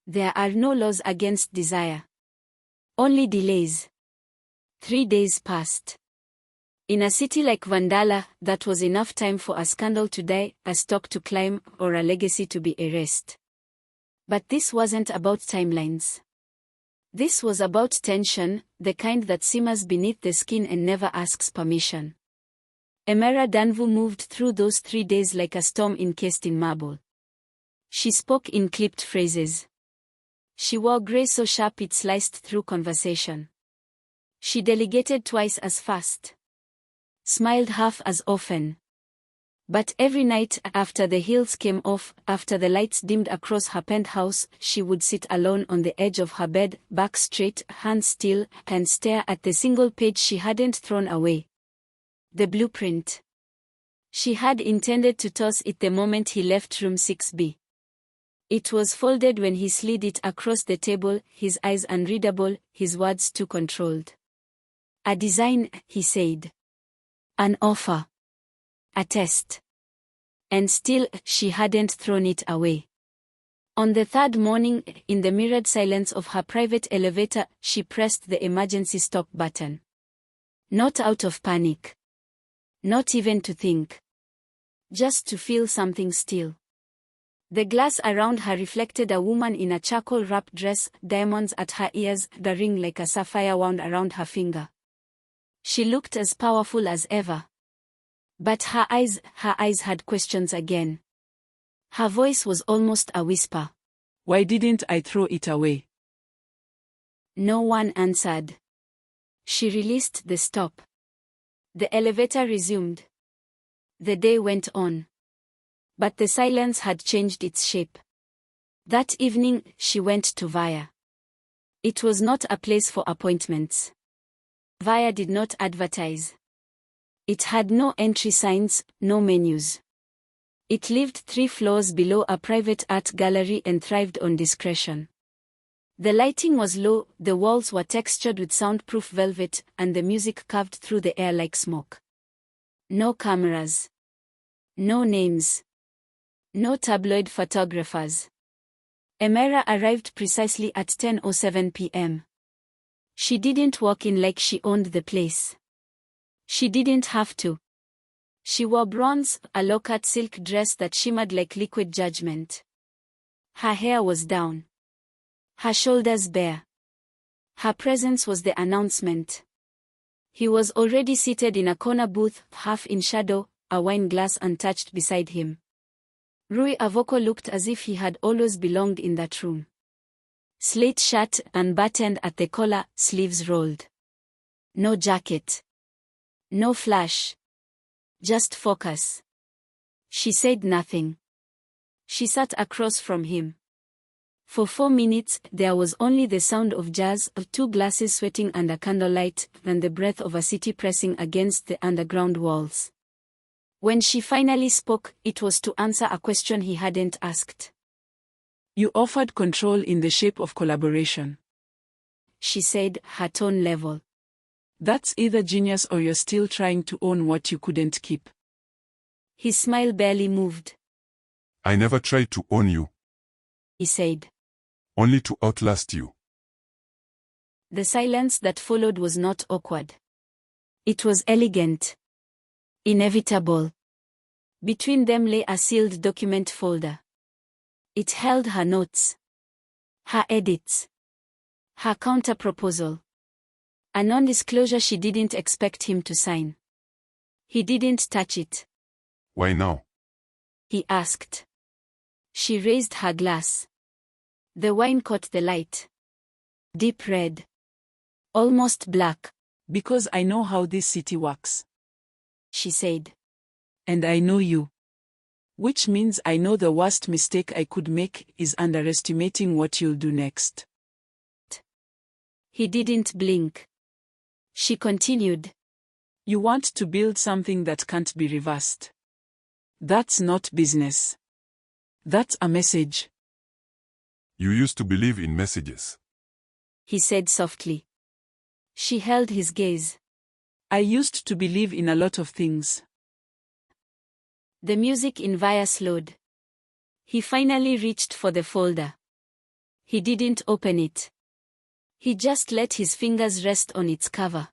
There are no laws against desire. Only delays. 3 days passed. In a city like Vundala, that was enough time for a scandal to die, a stock to climb, or a legacy to be erased. But this wasn't about timelines. This was about tension, the kind that simmers beneath the skin and never asks permission. Emera Danvu moved through those 3 days like a storm encased in marble. She spoke in clipped phrases. She wore grey so sharp it sliced through conversation. She delegated twice as fast. Smiled half as often. But every night, after the heels came off, after the lights dimmed across her penthouse, she would sit alone on the edge of her bed, back straight, hands still, and stare at the single page she hadn't thrown away. The blueprint. She had intended to toss it the moment he left room 6B. It was folded when he slid it across the table, his eyes unreadable, his words too controlled. A design, he said. An offer. A test. And still, she hadn't thrown it away. On the third morning, in the mirrored silence of her private elevator, she pressed the emergency stop button. Not out of panic. Not even to think. Just to feel something still. The glass around her reflected a woman in a charcoal-wrapped dress, diamonds at her ears, the ring like a sapphire wound around her finger. She looked as powerful as ever. But her eyes had questions again. Her voice was almost a whisper. Why didn't I throw it away? No one answered. She released the stop. The elevator resumed. The day went on. But the silence had changed its shape. That evening, she went to Vyre. It was not a place for appointments. Vyre did not advertise. It had no entry signs, no menus. It lived 3 floors below a private art gallery and thrived on discretion. The lighting was low, the walls were textured with soundproof velvet, and the music carved through the air like smoke. No cameras. No names. No tabloid photographers. Emera arrived precisely at 10:07 p.m. She didn't walk in like she owned the place. She didn't have to. She wore bronze, a low-cut silk dress that shimmered like liquid judgment. Her hair was down. Her shoulders bare. Her presence was the announcement. He was already seated in a corner booth, half in shadow, a wine glass untouched beside him. Ruye Arvoko looked as if he had always belonged in that room. Slate shirt, unbuttoned at the collar, sleeves rolled. No jacket. No flash. Just focus. She said nothing. She sat across from him. For 4 minutes, there was only the sound of jazz, of 2 glasses sweating under candlelight, and the breath of a city pressing against the underground walls. When she finally spoke, it was to answer a question he hadn't asked. You offered control in the shape of collaboration. She said, her tone level. That's either genius or you're still trying to own what you couldn't keep. His smile barely moved. I never tried to own you, he said. only to outlast you. The silence that followed was not awkward. It was elegant. Inevitable. Between them lay a sealed document folder. It held her notes. Her edits. Her counter-proposal. A non-disclosure she didn't expect him to sign. He didn't touch it. Why now? He asked. She raised her glass. The wine caught the light. Deep red. Almost black. Because I know how this city works. She said. And I know you. Which means I know the worst mistake I could make is underestimating what you'll do next. He didn't blink. She continued. You want to build something that can't be reversed. That's not business. That's a message. You used to believe in messages, he said softly. She held his gaze. I used to believe in a lot of things. The music in Vyre slowed. He finally reached for the folder. He didn't open it. He just let his fingers rest on its cover.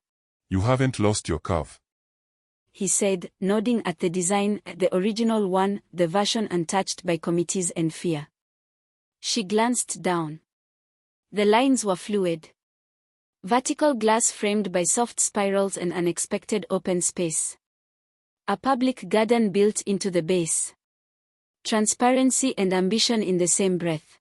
You haven't lost your curve. He said, nodding at the design, the original one, the version untouched by committees and fear. She glanced down. The lines were fluid. Vertical glass framed by soft spirals and unexpected open space. A public garden built into the base. Transparency and ambition in the same breath.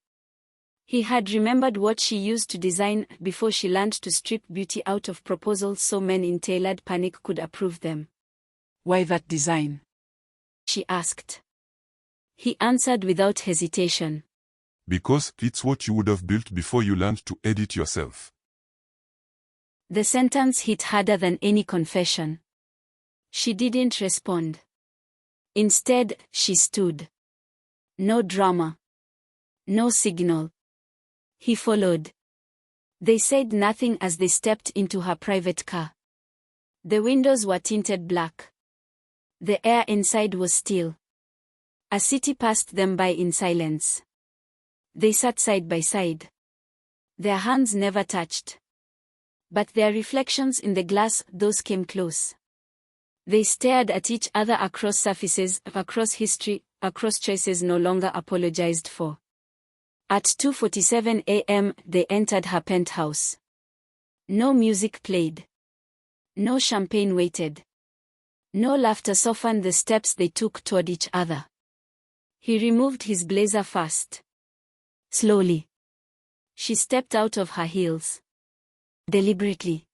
He had remembered what she used to design before she learned to strip beauty out of proposals so men in tailored panic could approve them. Why that design? She asked. He answered without hesitation. Because it's what you would have built before you learned to edit yourself. The sentence hit harder than any confession. She didn't respond. Instead, she stood. No drama. No signal. He followed. They said nothing as they stepped into her private car. The windows were tinted black. The air inside was still. A city passed them by in silence. They sat side by side. Their hands never touched. But their reflections in the glass, those came close. They stared at each other across surfaces, across history, across choices no longer apologized for. At 2:47 a.m., they entered her penthouse. No music played. No champagne waited. No laughter softened the steps they took toward each other. He removed his blazer fast. Slowly. She stepped out of her heels. Deliberately.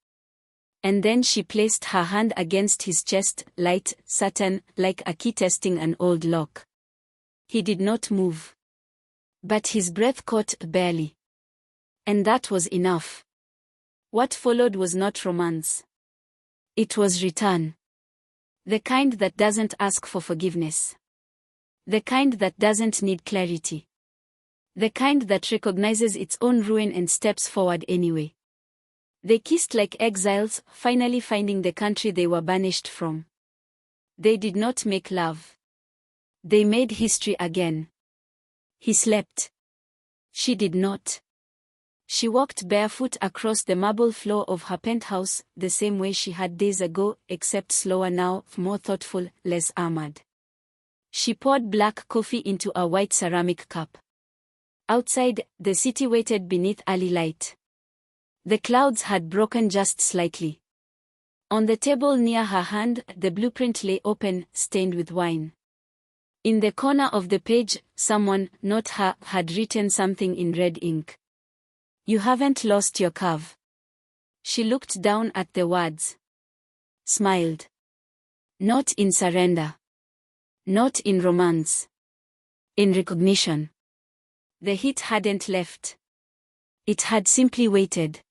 And then she placed her hand against his chest, light, satin, like a key testing an old lock. He did not move. But his breath caught barely. And that was enough. What followed was not romance. It was return. The kind that doesn't ask for forgiveness. The kind that doesn't need clarity. The kind that recognizes its own ruin and steps forward anyway. They kissed like exiles, finally finding the country they were banished from. They did not make love. They made history again. He slept. She did not. She walked barefoot across the marble floor of her penthouse, the same way she had days ago, except slower now, more thoughtful, less armored. She poured black coffee into a white ceramic cup. Outside, the city waited beneath early light. The clouds had broken just slightly. On the table near her hand, the blueprint lay open, stained with wine. In the corner of the page, someone, not her, had written something in red ink. You haven't lost your curve. She looked down at the words. Smiled. Not in surrender. Not in romance. In recognition. The heat hadn't left. It had simply waited.